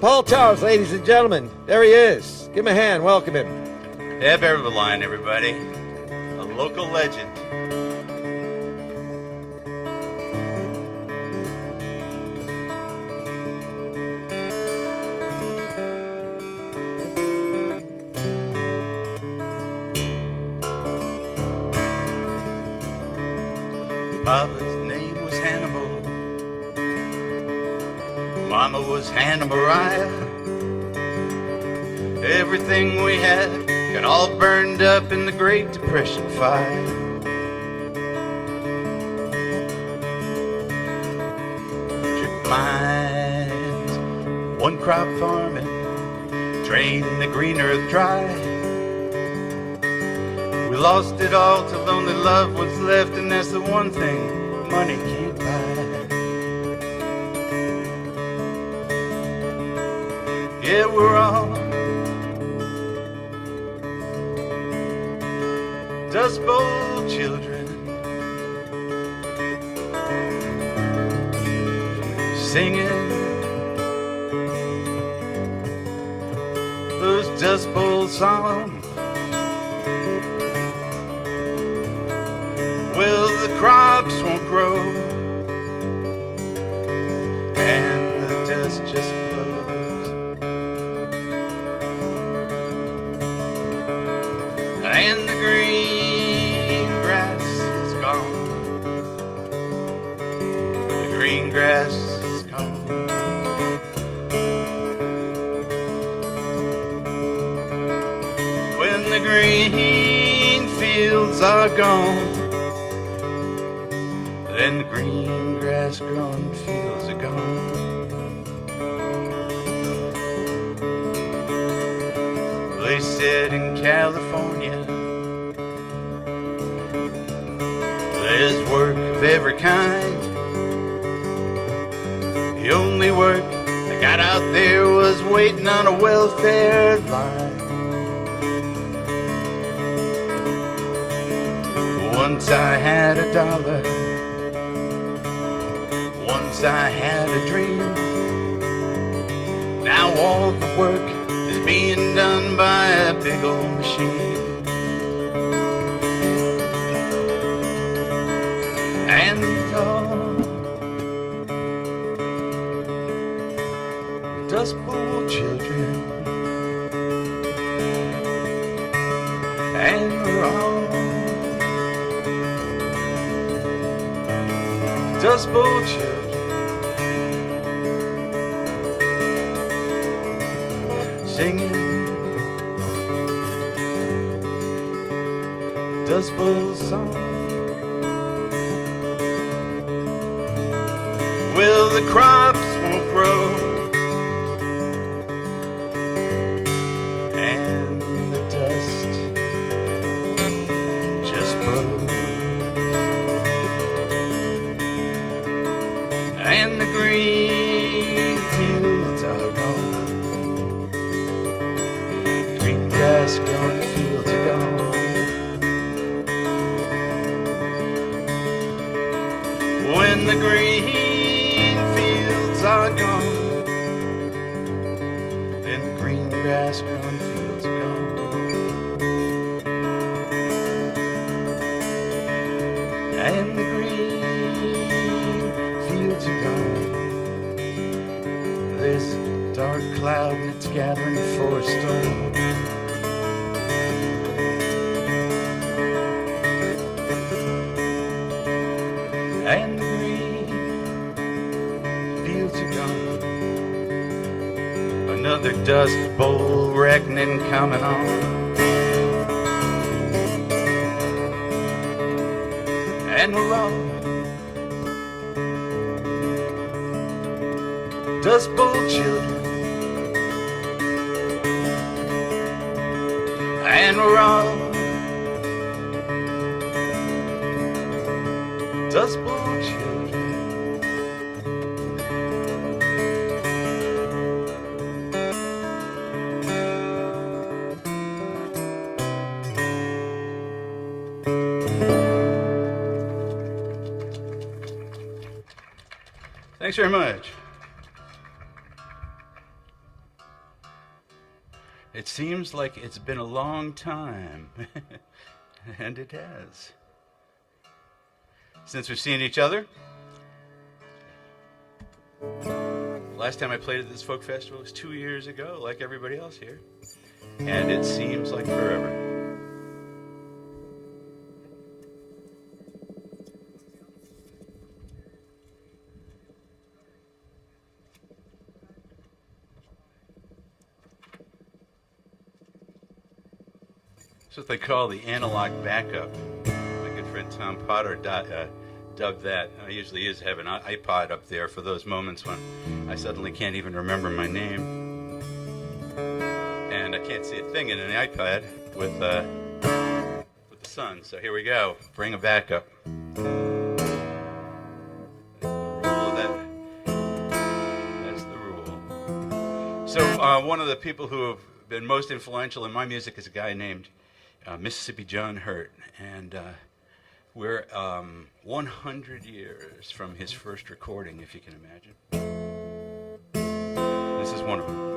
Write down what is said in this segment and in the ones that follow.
Paul Charles, ladies and gentlemen. There he is. Give him a hand. Welcome him. Ebb Everline, everybody. A local legend. Papa's name was Hannibal. Mama was Hannah Mariah. Everything we had got all burned up in the Great Depression fire. Drip mines, one crop farming, drain the green earth dry. We lost it all till only love was left, and that's the one thing money can't buy. Yeah, we're all Dust Bowl children, singing those Dust Bowl songs. Well, the crops won't grow, and the dust just flows, and the green grass is gone. The green grass is gone. When the green fields are gone, then the green grass grown fields are gone. They said in California there's work of every kind. The only work I got out there was waiting on a welfare line. Once I had $1, once I had a dream. Now all the work is being done by a big old machine. And all Dust Bowl children, and we're all Dust Bowl children, singing Dust Bowl song. Well, the crops won't grow, and the dust just blows, and the green fields are gone. Green grass gone, the fields are gone. When the green fields are gone, then the green grass grown fields are gone. And the green fields are gone. There's a dark cloud that's gathering for a storm. And the green fields are gone. Another Dust Bowl reckoning coming on. And we're all Dust Bowl children, and we're all Dust Bowl children. Thanks very much. It seems like it's been a long time, and it has. Since we've seen each other. Last time I played at this folk festival was 2 years ago, like everybody else here. And it seems like forever. That's what they call the analog backup. My good friend Tom Potter dubbed that. I usually is have an iPod up there for those moments when I suddenly can't even remember my name. And I can't see a thing in an iPad with the sun. So here we go. Bring a backup. That's the rule. So one of the people who have been most influential in my music is a guy named Mississippi John Hurt, and we're 100 years from his first recording, if you can imagine. This is one of them.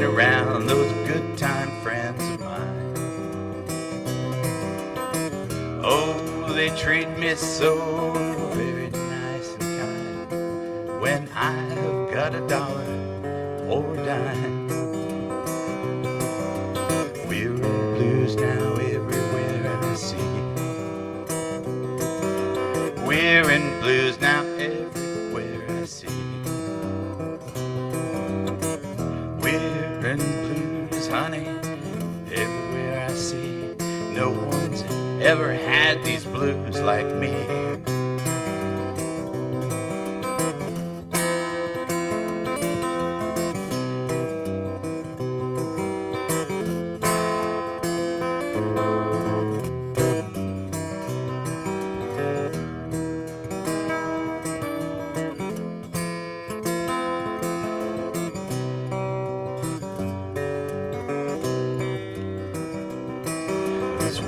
Around those good time friends of mine. Oh, they treat me so very nice and kind when I've got a dollar or a dime. We're in blues now everywhere I see. We're in blues now everywhere I see. We're in blues, honey, everywhere I see. No one's ever had these blues like me.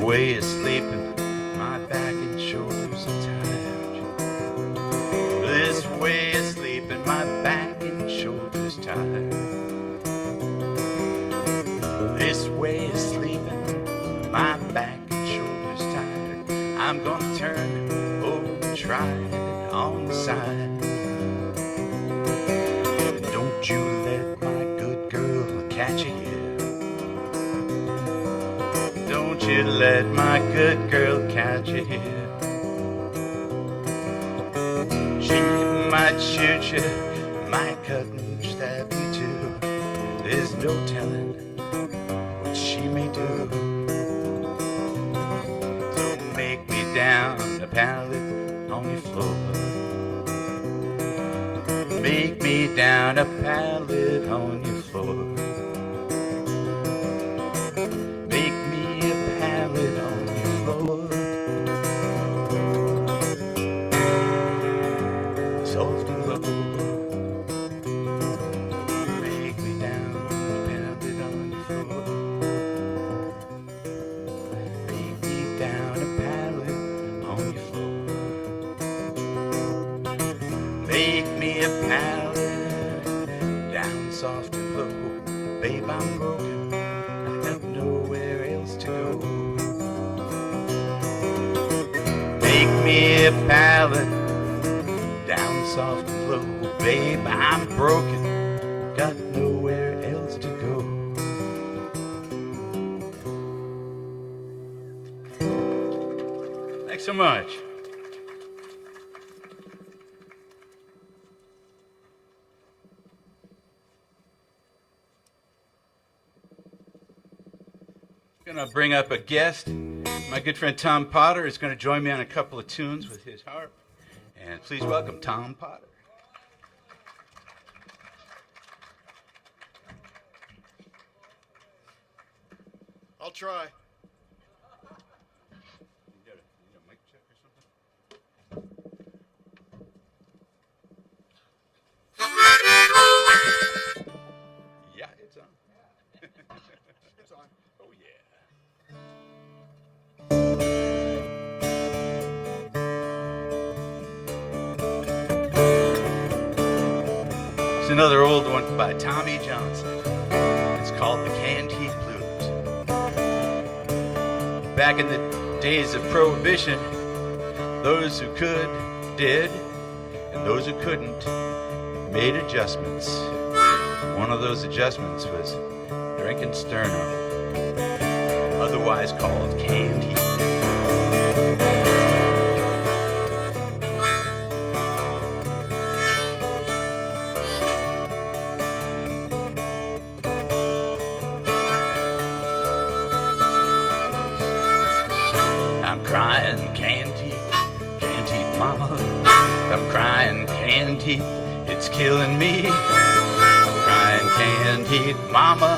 Way of sleeping, my back and shoulders are tired. This way of sleeping, my back and shoulders tired. This way of sleeping, my back and shoulders tired. I'm gonna turn over and try it on the side. Don't you let my good girl catch you here. Don't you let my good girl catch you here. She might shoot you, might cut and stab you too. There's no telling what she may do. So make me down a pallet on your floor. Make me down a pallet on your floor. Make me a pallet down soft and low. babe, I'm broken. I got nowhere else to go. Make me a ballad, down soft and low. Babe, I'm broken, got nowhere else to go. Thanks so much. I'm going to bring up a guest. My good friend Tom Potter is going to join me on a couple of tunes with his harp. And please welcome Tom Potter. I'll try. You got a mic check or something? Yeah, it's on. It's on. Oh, yeah. It's another old one by Tommy Johnson. It's called The Canned Heat Blues. Back in the days of Prohibition, those who could did, and those who couldn't made adjustments. One of those adjustments was drinking Sterno, otherwise called canned heat. I'm crying canned heat, mama. I'm crying canned heat, it's killing me. I'm crying canned heat, mama.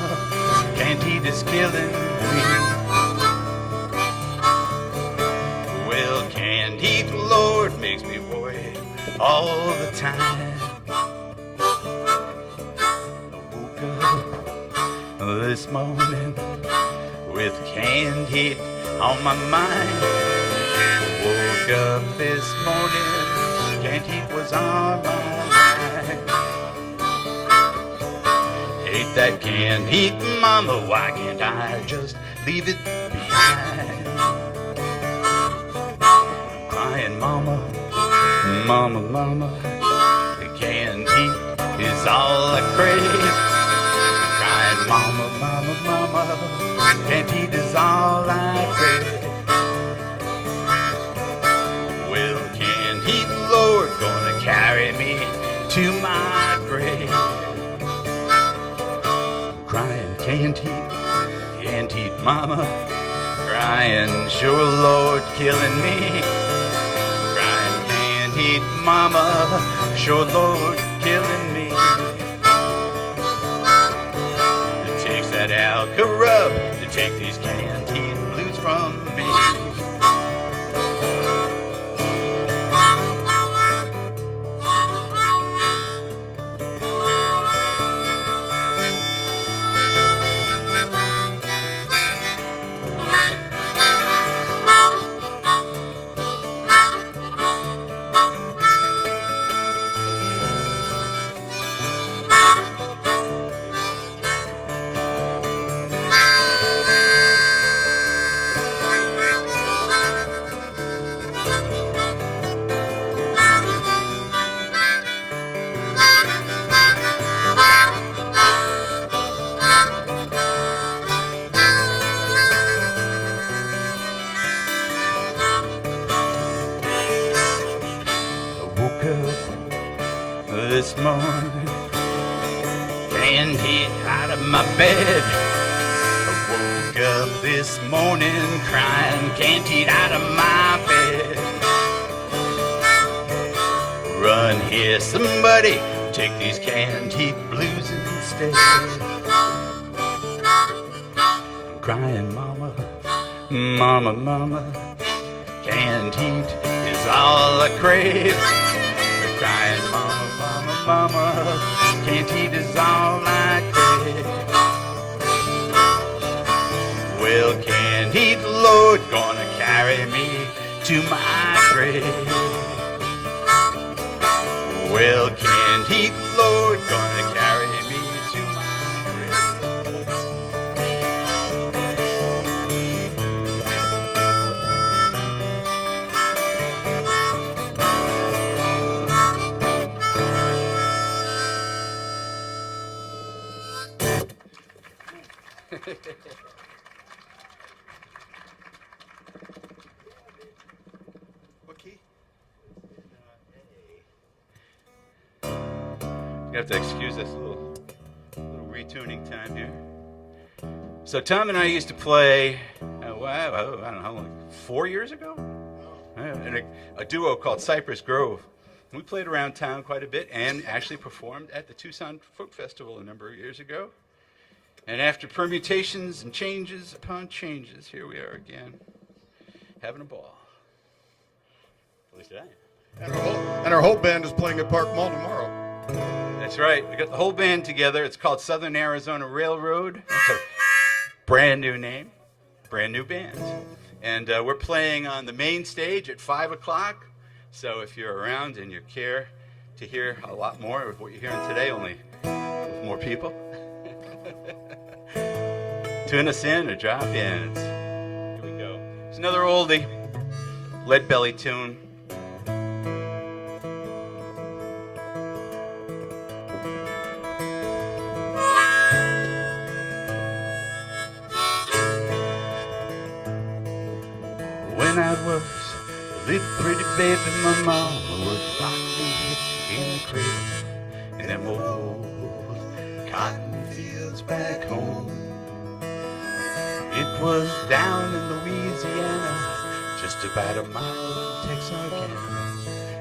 Canned heat is killing me. Well, canned heat, Lord, makes me worry all the time. I woke up this morning with canned heat on my mind. Woke up this morning, canned heat was on my mind. Hate that canned heat, mama, why can't I just leave it behind? I'm crying, mama, mama, mama, the canned heat is all I crave. I'm crying, mama, mama, mama, canned heat is all I crave. Well, canned heat, Lord, gonna carry me to my grave. Crying canned heat, mama. Crying, sure, Lord, killing me. Crying canned heat, mama. Sure, Lord, killing me. It takes that Alca-Rub to take these canned heat blues from me. This morning, canned heat out of my bed. I woke up this morning crying canned heat out of my bed. Run here, somebody, take these canned heat blues instead. I'm crying, mama, mama, mama, canned heat is all I crave. I'm crying, mama, mama, mama, canned heat is all I crave. Well, canned heat, Lord, gonna carry me to my grave. Well, canned heat, Lord, gonna carry me to my grave. What key? You have to excuse us, a little retuning time here. So Tom and I used to play, I don't know how long, 4 years ago? In a duo called Cypress Grove. We played around town quite a bit and actually performed at the Tucson Folk Festival a number of years ago. And after permutations and changes upon changes, here we are again, having a ball. At least I am. And our whole band is playing at Park Mall tomorrow. That's right. We got the whole band together. It's called Southern Arizona Railroad. It's a brand new name, brand new band. And we're playing on the main stage at 5 o'clock. So if you're around and you care to hear a lot more of what you're hearing today, only with more people, tune us in or drop in. Here we go. It's another oldie, lead belly tune. When I was a little pretty baby, my mama would rock me in the cradle in them old cotton fields back home. It was down in Louisiana, just about a mile from Texarkana,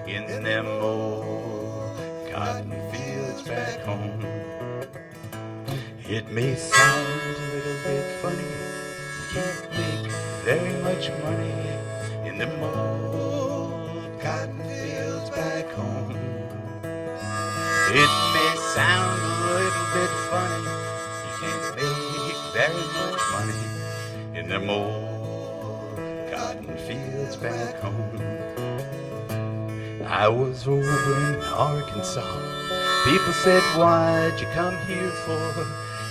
in them old cotton fields back home. It may sound a little bit funny, you can't make very much money in them old cotton fields back home. It may sound a little bit funny, you can't make very much money in them old cotton fields back home. I was over in Arkansas. People said, why'd you come here for?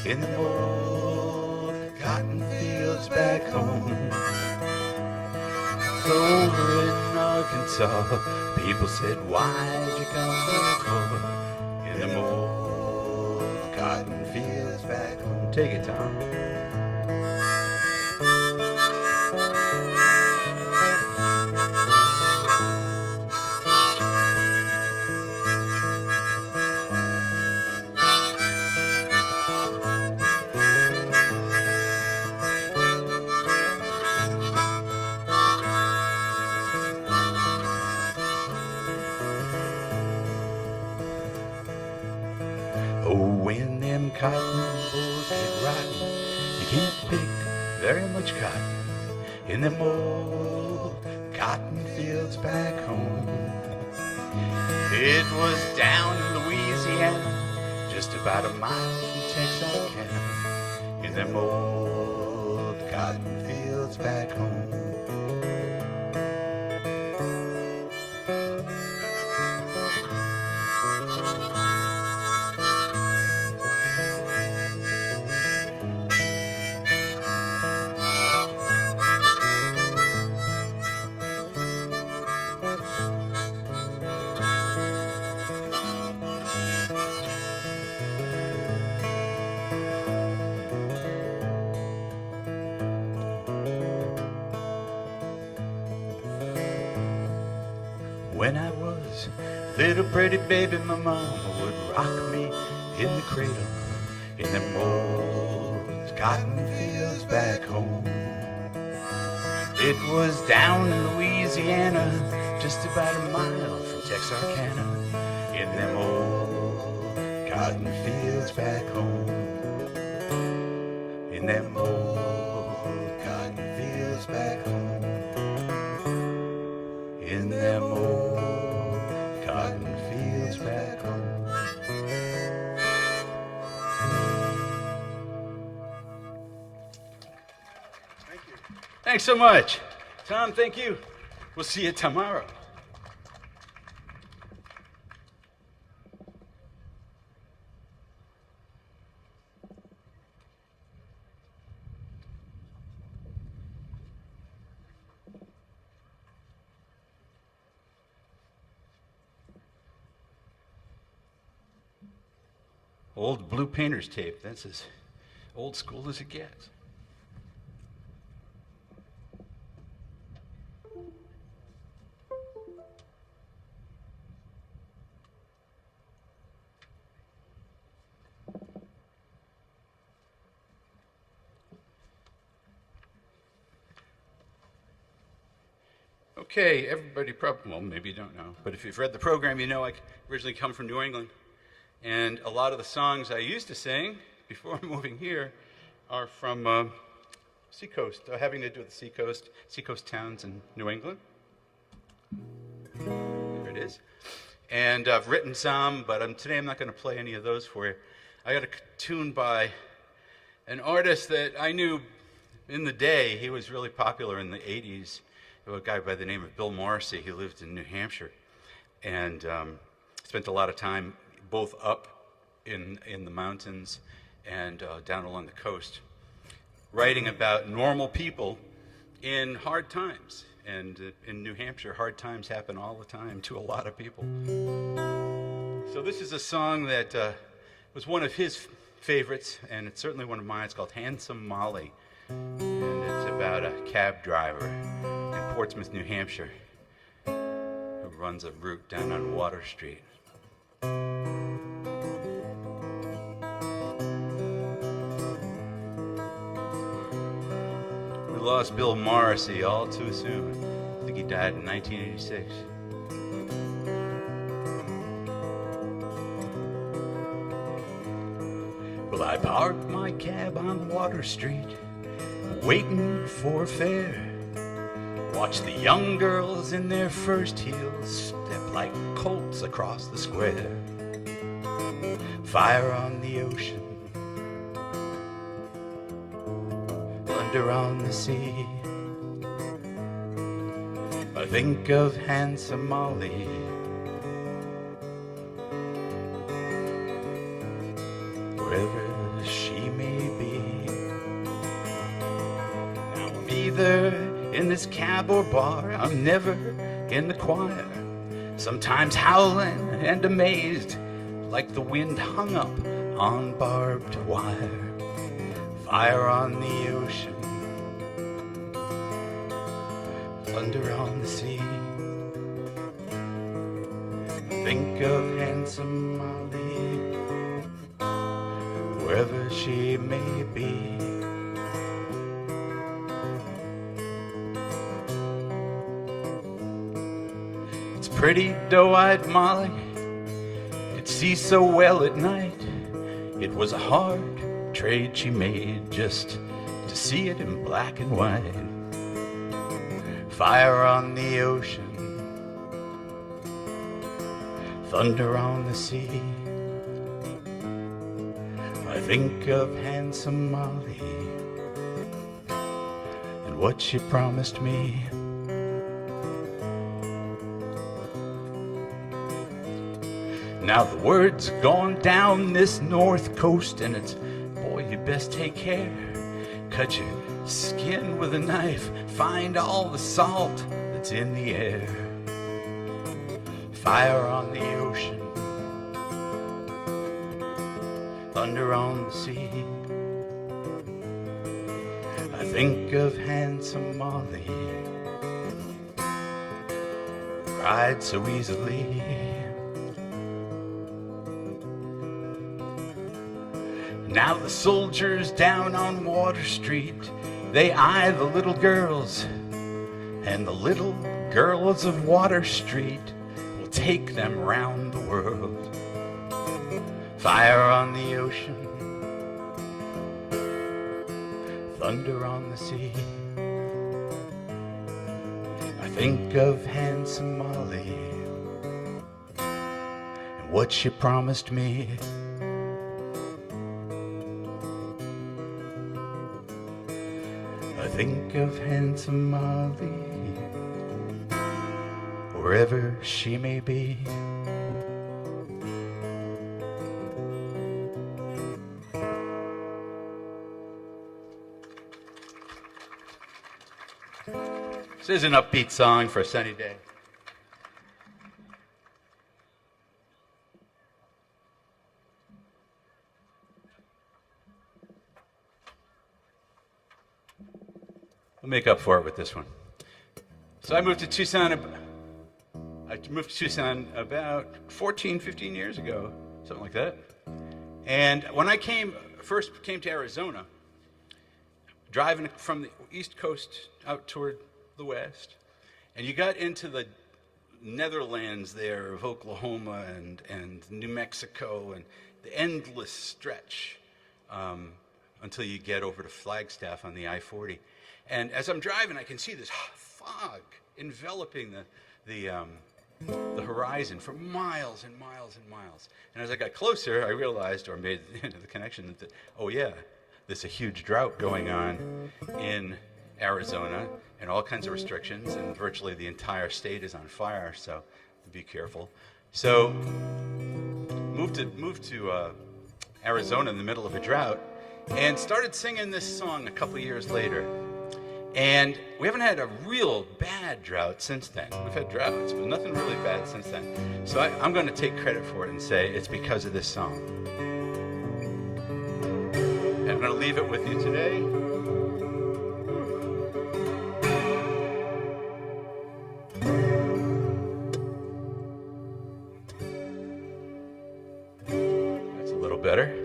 In them old cotton fields back home. Over in Arkansas, people said, why'd you come here for? In them old cotton fields back home. Take it, Tom. When them cotton bolls get rotten, you can't pick very much cotton in them old cotton fields back home. It was down in Louisiana, just about a mile from Texarkana, in them old cotton fields back home. When I was a little pretty baby, my mama would rock me in the cradle in them old cotton fields back home. It was down in Louisiana, just about a mile from Texarkana, in them old cotton fields back home. In them old cotton fields back home. In them old cotton fields back home. Thank you. Thanks so much. Tom, thank you. We'll see you tomorrow. Old blue painter's tape. That's as old school as it gets. Okay, everybody probably, well, maybe you don't know, but if you've read the program, you know I originally come from New England. And a lot of the songs I used to sing before moving here are from seacoast, having to do with the seacoast towns in New England. There it is. And I've written some, but today I'm not going to play any of those for you. I got a tune by an artist that I knew in the day. He was really popular in the 80s. A guy by the name of Bill Morrissey. He lived in New Hampshire and spent a lot of time both up in the mountains and down along the coast, writing about normal people in hard times. And in New Hampshire, hard times happen all the time to a lot of people. So this is a song that was one of his favorites, and it's certainly one of mine. It's called Handsome Molly, and it's about a cab driver in Portsmouth, New Hampshire, who runs a route down on Water Street. We lost Bill Morrissey all too soon. I think he died in 1986. Well, I parked my cab on Water Street, waiting for a fare. Watch the young girls in their first heels step like colts across the square. Fire on the ocean, thunder on the sea. I think of Handsome Molly, wherever she may be. Now I'm either in this cab or bar, I'm never in the choir. Sometimes howling and amazed, like the wind hung up on barbed wire. Fire on the ocean, thunder on the sea. Think of Handsome Molly, wherever she may be. Pretty doe-eyed Molly could see so well at night. It was a hard trade she made just to see it in black and white. Fire on the ocean, thunder on the sea. I think of Handsome Molly and what she promised me. Now the word's gone down this north coast, and it's, boy, you best take care. Cut your skin with a knife, find all the salt that's in the air. Fire on the ocean, thunder on the sea. I think of Handsome Molly, cried so easily. Now the soldiers down on Water Street, they eye the little girls, and the little girls of Water Street will take them round the world. Fire on the ocean, thunder on the sea. I think of Handsome Molly and what she promised me. Think of Handsome Molly, wherever she may be. This is an upbeat song for a sunny day. We'll make up for it with this one. So I moved to Tucson. About 14, 15 years ago, something like that. And when I first came to Arizona, driving from the East Coast out toward the West, and you got into the Netherlands there of Oklahoma and New Mexico and the endless stretch until you get over to Flagstaff on the I-40. And as I'm driving, I can see this fog enveloping the horizon for miles and miles and miles. And as I got closer, I realized, or made the connection, that, oh yeah, there's a huge drought going on in Arizona and all kinds of restrictions, and virtually the entire state is on fire, so be careful. So moved to Arizona in the middle of a drought and started singing this song a couple years later. And we haven't had a real bad drought since then. We've had droughts, but nothing really bad since then. So I'm going to take credit for it and say it's because of this song. And I'm going to leave it with you today. That's a little better.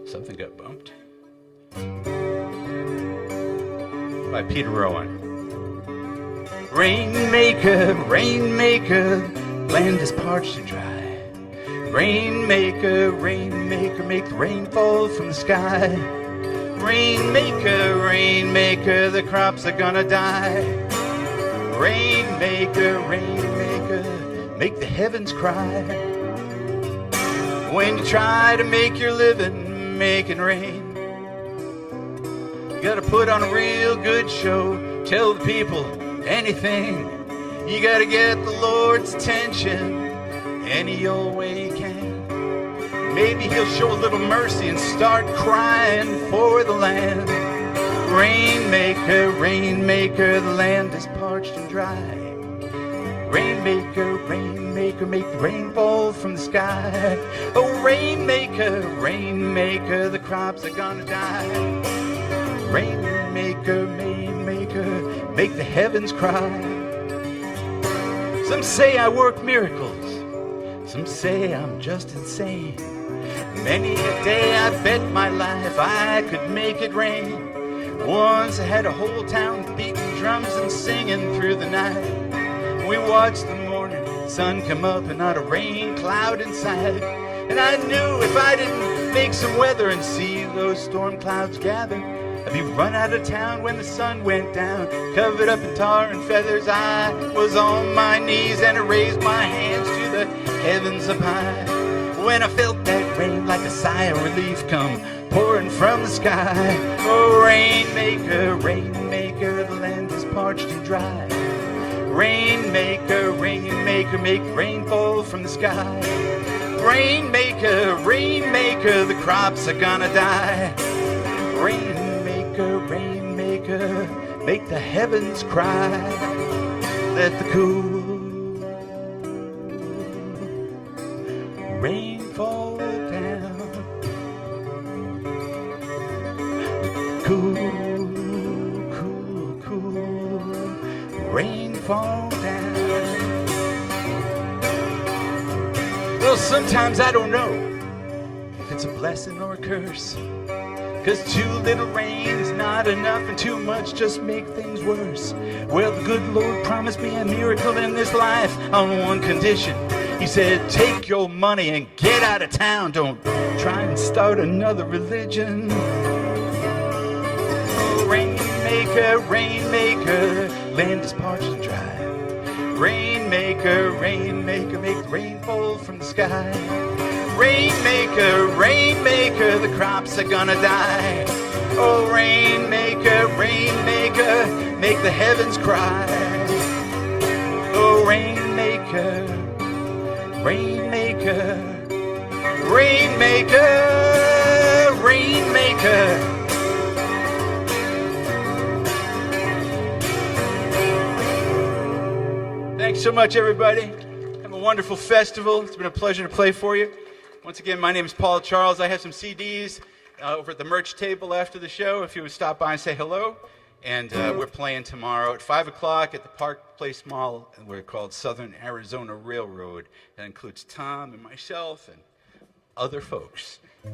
Something got bumped. By Peter Rowan. Rainmaker, rainmaker, land is parched and dry. Rainmaker, rainmaker, make the rain fall from the sky. Rainmaker, rainmaker, the crops are gonna die. Rainmaker, rainmaker, make the heavens cry. When you try to make your living making rain, you gotta put on a real good show, tell the people anything. You gotta get the Lord's attention any old way you can. Maybe he'll show a little mercy and start crying for the land. Rainmaker, rainmaker, the land is parched and dry. Rainmaker, rainmaker, make the rain fall from the sky. Oh, rainmaker, rainmaker, the crops are gonna die. Rainmaker, rainmaker, make the heavens cry. Some say I work miracles, some say I'm just insane. Many a day I bet my life I could make it rain. Once I had a whole town beating drums and singing through the night. We watched the morning sun come up and not a rain cloud in sight. And I knew if I didn't make some weather and see those storm clouds gather, I'd be run out of town when the sun went down, covered up in tar and feathers. I was on my knees and I raised my hands to the heavens up high, when I felt that rain like a sigh of relief come pouring from the sky. Oh, rainmaker, rainmaker, the land is parched and dry. Rainmaker, rainmaker, make rain fall from the sky. Rainmaker, rainmaker, the crops are gonna die. Rainmaker, rainmaker, make the heavens cry. Let the cool rain fall down. Cool, cool, cool, rain fall down. Well, sometimes I don't know if it's a blessing or a curse, 'cause too little rain is not enough and too much just make things worse. Well, the good Lord promised me a miracle in this life on one condition. He said, take your money and get out of town. Don't try and start another religion. Oh, rainmaker, rainmaker, land is parched and dry. Rainmaker, rainmaker, make the rain fall from the sky. Rainmaker, rainmaker, the crops are gonna die. Oh, rainmaker, rainmaker, make the heavens cry. Oh, rainmaker, rainmaker, rainmaker, rainmaker. Thanks so much, everybody. Have a wonderful festival. It's been a pleasure to play for you. Once again, my name is Paul Charles. I have some CDs over at the merch table after the show if you would stop by and say hello. And we're playing tomorrow at 5 o'clock at the Park Place Mall. And we're called Southern Arizona Railroad. That includes Tom and myself and other folks.